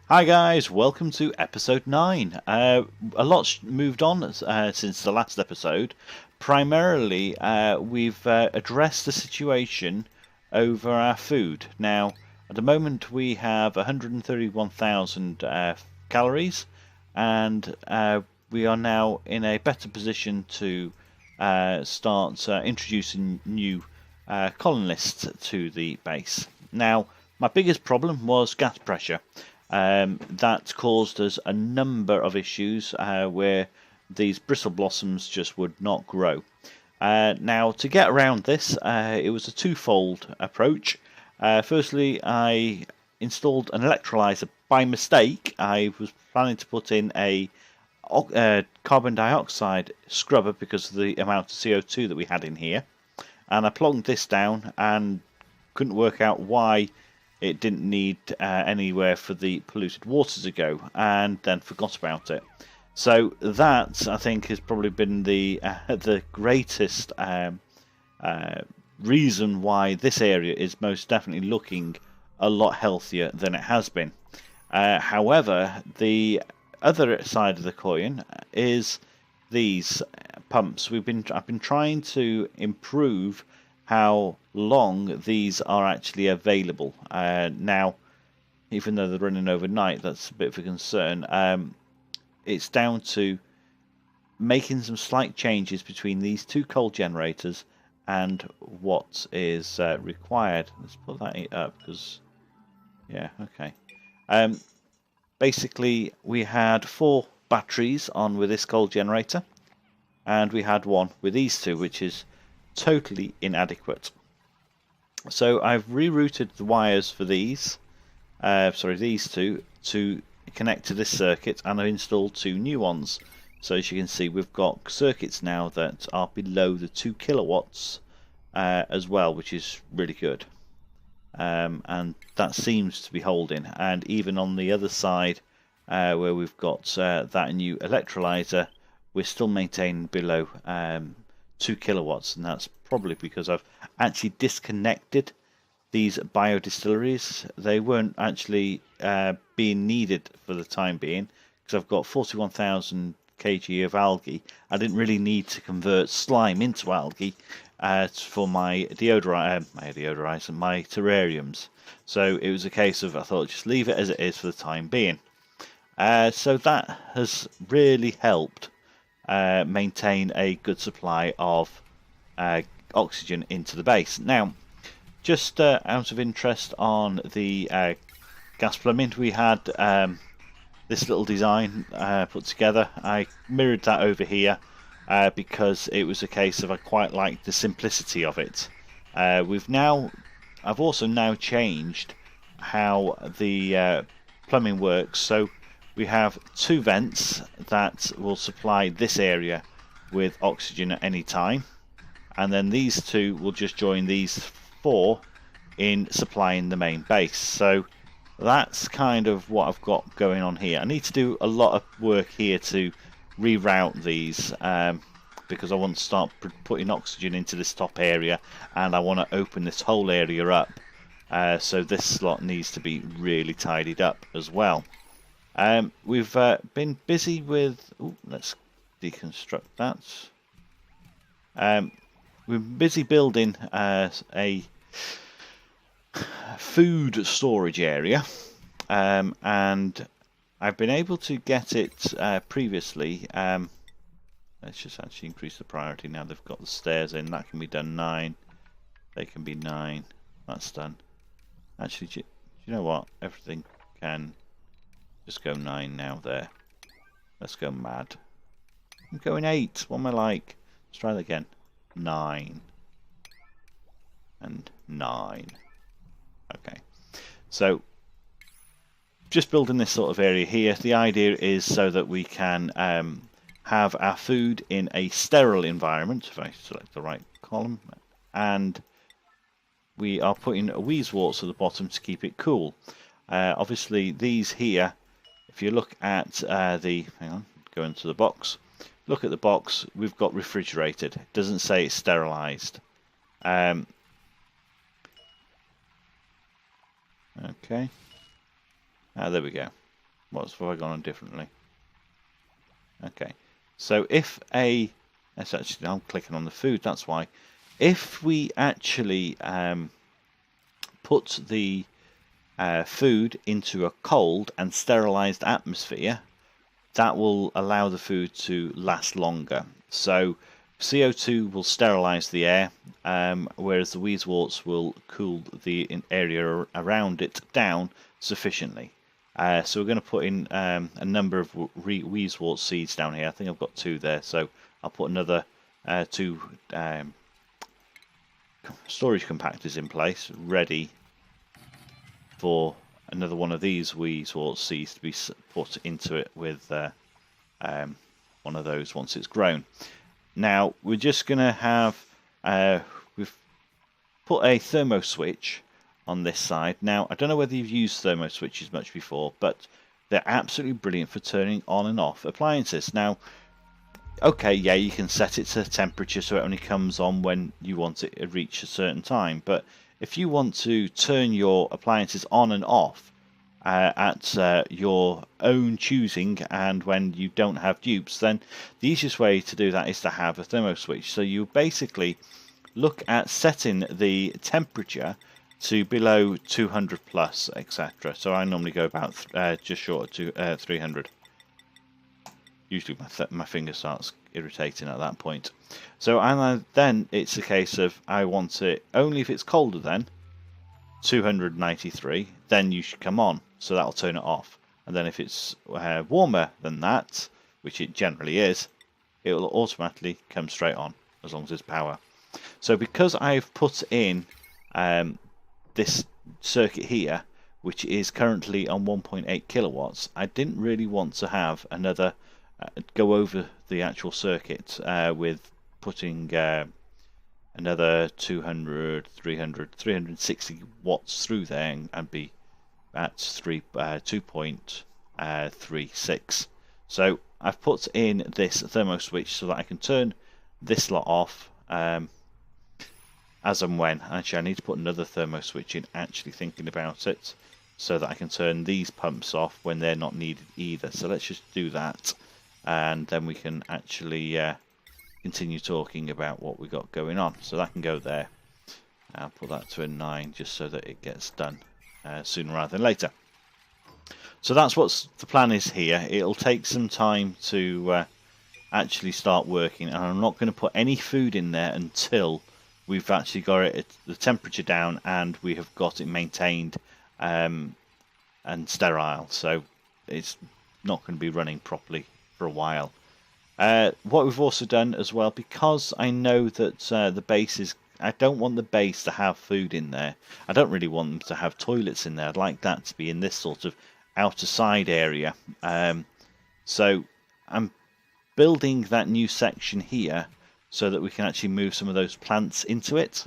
Hi guys, welcome to episode 9. A lot's moved on since the last episode. Primarily, we've addressed the situation over our food. Now, at the moment, we have 131,000 calories, and we are now in a better position to start introducing new colonists to the base. Now, my biggest problem was gas pressure. That caused us a number of issues where these bristle blossoms just would not grow. Now, to get around this, it was a twofold approach. Firstly, I installed an electrolyzer by mistake. I was planning to put in a carbon dioxide scrubber because of the amount of CO2 that we had in here. And I plugged this down and couldn't work out why it didn't need anywhere for the polluted water to go, and then forgot about it. So that, I think, has probably been the greatest reason why this area is most definitely looking a lot healthier than it has been. However, the other side of the coin is these pumps. I've been trying to improve how long these are actually available. Now, even though they're running overnight, that's a bit of a concern. It's down to making some slight changes between these two coal generators and what is required. Let's put that up because, yeah, okay. Basically, we had 4 batteries on with this coal generator, and we had one with these two, which is totally inadequate. So I've rerouted the wires for these two to connect to this circuit, and I've installed 2 new ones. So as you can see, we've got circuits now that are below the 2 kilowatts as well, which is really good. And that seems to be holding. And even on the other side, where we've got that new electrolyzer, we're still maintaining below 2 kilowatts, and that's probably because I've actually disconnected these biodistilleries. They weren't actually being needed for the time being because I've got 41,000 kg of algae. I didn't really need to convert slime into algae for my deodorizer, my terrariums. So it was a case of I thought just leave it as it is for the time being. So that has really helped maintain a good supply of oxygen into the base. Now, just out of interest on the gas plumbing, we had this little design put together. I mirrored that over here because it was a case of I quite liked the simplicity of it. I've also now changed how the plumbing works. So we have 2 vents that will supply this area with oxygen at any time, and then these 2 will just join these 4 in supplying the main base. So that's kind of what I've got going on here. I need to do a lot of work here to reroute these because I want to start putting oxygen into this top area, and I want to open this whole area up. So this slot needs to be really tidied up as well. We've been busy with... let's deconstruct that. We're busy building a food storage area, and I've been able to get it previously. Let's just actually increase the priority now they've got the stairs in. That can be done 9. They can be 9. That's done. Actually, do you know what? Everything can just go 9 now there. Let's go mad. I'm going 8. What am I like? Let's try that again. 9. And 9. Okay. So, just building this sort of area here. The idea is so that we can have our food in a sterile environment. If I select the right column. And we are putting weezeworts at the bottom to keep it cool. Obviously, these here, if you look at hang on, go into the box. Look at the box, we've got refrigerated. It doesn't say it's sterilized. Okay. There we go. What's have I gone on differently? Okay, so if that's actually, I'm clicking on the food, that's why. If we actually put the food into a cold and sterilized atmosphere, that will allow the food to last longer. So CO2 will sterilize the air, whereas the wheezeworts will cool the area around it down sufficiently. So we're going to put in a number of wheezewort seeds down here. I think I've got 2 there, so I'll put another 2 storage compactors in place, ready for another one of these wheezewort seeds to be put into it with one of those once it's grown. Now we're just going to have we've put a thermo switch on this side. Now I don't know whether you've used thermo switches much before, but they're absolutely brilliant for turning on and off appliances. Now, okay, yeah, you can set it to temperature so it only comes on when you want it to reach a certain time, but if you want to turn your appliances on and off at your own choosing and when you don't have dupes, then the easiest way to do that is to have a thermo switch. So you basically look at setting the temperature to below 200 plus, etc. So I normally go about just short of 300. Usually my finger starts irritating at that point. So then it's a case of I want it only if it's colder than 293, then you should come on, so that'll turn it off. And then if it's warmer than that, which it generally is, it will automatically come straight on as long as there's power. So because I've put in this circuit here, which is currently on 1.8 kilowatts, I didn't really want to have another go over the actual circuit with putting another 200, 300, 360 watts through there and be at 2.36. So I've put in this thermo switch so that I can turn this lot off as and when. Actually, I need to put another thermo switch in, actually thinking about it, so that I can turn these pumps off when they're not needed either. So let's just do that, and then we can actually continue talking about what we got going on. So that can go there. I'll put that to a 9 just so that it gets done sooner rather than later. So that's what the plan is here. It'll take some time to actually start working, and I'm not going to put any food in there until we've actually got it the temperature down and we have got it maintained and sterile. So it's not going to be running properly for a while. What we've also done as well, because I know that the base is, I don't want the base to have food in there. I don't really want them to have toilets in there. I'd like that to be in this sort of outer side area. So I'm building that new section here so that we can actually move some of those plants into it.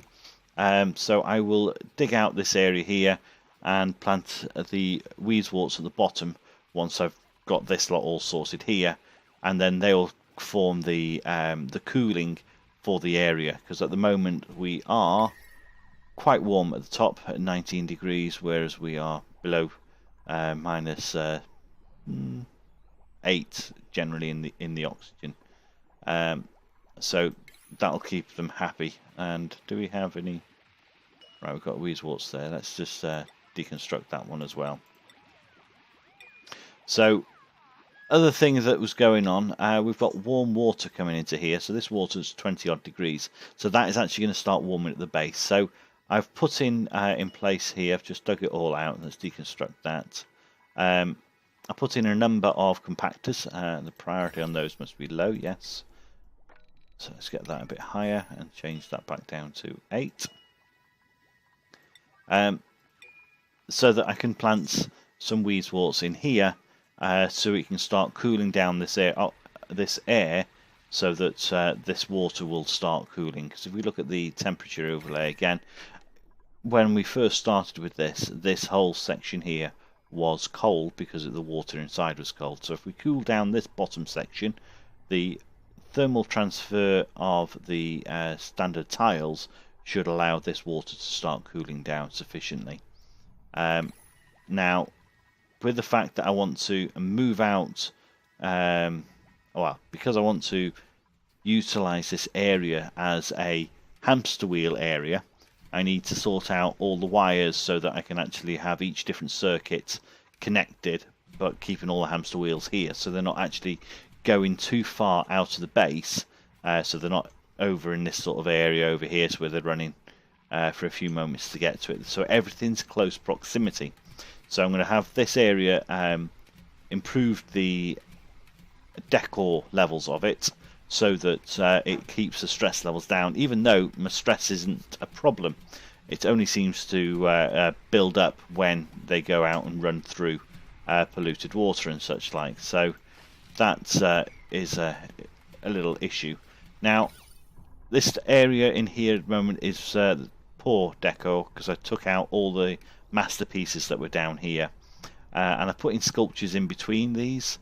So I will dig out this area here and plant the wheezeworts at the bottom once I've got this lot all sorted here, and then they'll form the cooling for the area, because at the moment we are quite warm at the top at 19 degrees, whereas we are below minus 8 generally in the oxygen. So that'll keep them happy. And do we have any? Right, we've got wheezeworts there. Let's just deconstruct that one as well. So other things that was going on, we've got warm water coming into here. So this water is 20 odd degrees. So that is actually going to start warming at the base. So I've put in place here, I've just dug it all out. Let's deconstruct that. I put in a number of compactors. The priority on those must be low, yes. So let's get that a bit higher and change that back down to 8. So that I can plant some wheezeworts in here, so it can start cooling down this air, so that this water will start cooling. Because if we look at the temperature overlay again, when we first started with this whole section here was cold because the water inside was cold. So if we cool down this bottom section, the thermal transfer of the standard tiles should allow this water to start cooling down sufficiently. Now, with the fact that I want to move out, well, because I want to utilize this area as a hamster wheel area, I need to sort out all the wires so that I can actually have each different circuit connected, but keeping all the hamster wheels here, so they're not actually going too far out of the base, so they're not over in this sort of area over here, so where they're running for a few moments to get to it. So everything's close proximity. So I'm going to have this area improve the decor levels of it, so that it keeps the stress levels down, even though my stress isn't a problem. It only seems to build up when they go out and run through polluted water and such like. So that is a little issue. Now, this area in here at the moment is poor decor, because I took out all the masterpieces that were down here, and I put in sculptures in between these.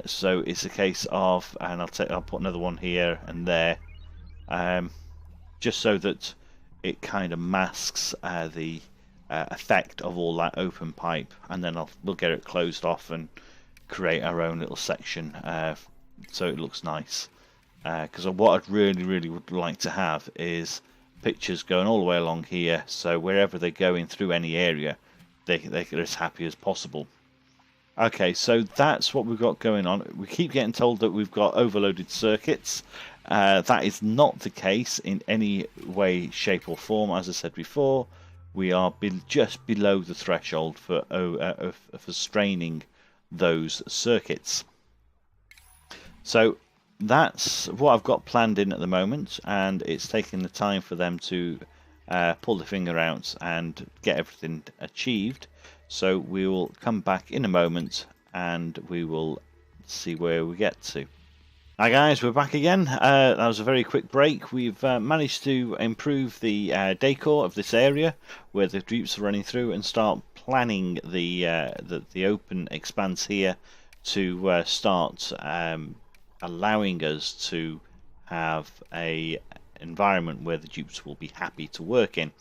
So it's a case of, and I'll put another one here and there, just so that it kind of masks the effect of all that open pipe, and then we'll get it closed off and create our own little section so it looks nice. Because what I'd really would like to have is pictures going all the way along here, so wherever they're going through any area, they're as happy as possible. Okay, so that's what we've got going on. We keep getting told that we've got overloaded circuits. That is not the case in any way, shape or form. As I said before, we are just below the threshold for straining those circuits. So that's what I've got planned in at the moment, and it's taking the time for them to pull the finger out and get everything achieved. So we will come back in a moment and we will see where we get to. Hi guys, we're back again. That was a very quick break. We've managed to improve the decor of this area where the dupes are running through, and start planning the open expanse here to start allowing us to have a environment where the dupes will be happy to work in.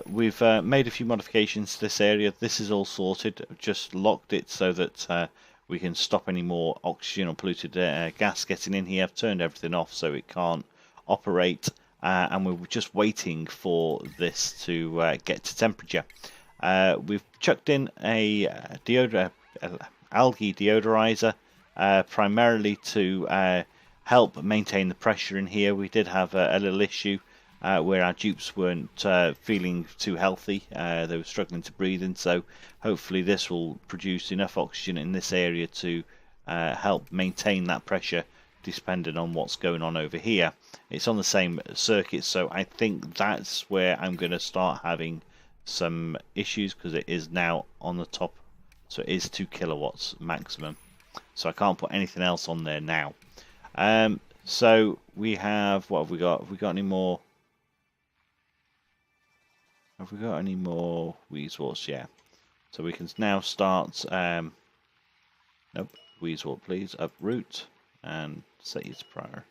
We've made a few modifications to this area. This is all sorted. Just locked it so that we can stop any more oxygen or polluted gas getting in here. I've turned everything off so it can't operate, and we're just waiting for this to get to temperature. We've chucked in a algae deodorizer, primarily to help maintain the pressure in here. We did have a little issue where our dupes weren't feeling too healthy. They were struggling to breathe in, so hopefully this will produce enough oxygen in this area to help maintain that pressure, depending on what's going on over here. It's on the same circuit, so I think that's where I'm going to start having some issues, because it is now on the top, so it is 2 kilowatts maximum, so I can't put anything else on there now. So we have, what have we got? Have we got any more? Have we got any more weasels? Yeah. So we can now start. Nope. Weasel, please. Uproot and set you to prior.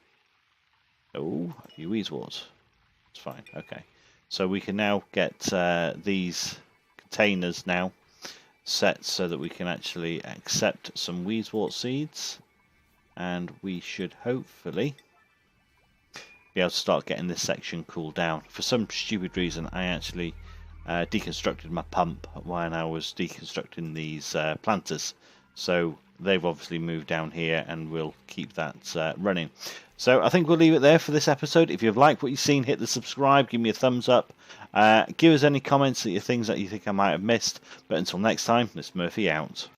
Oh, you weasels. It's fine. Okay. So we can now get these containers now set so that we can actually accept some weasewort seeds, and we should hopefully be able to start getting this section cooled down. For some stupid reason, I actually deconstructed my pump when I was deconstructing these planters, so they've obviously moved down here, and we'll keep that running. So I think we'll leave it there for this episode. If you've liked what you've seen, hit the subscribe, give me a thumbs up, give us any comments, things that you think I might have missed. But until next time, this is Murphy out.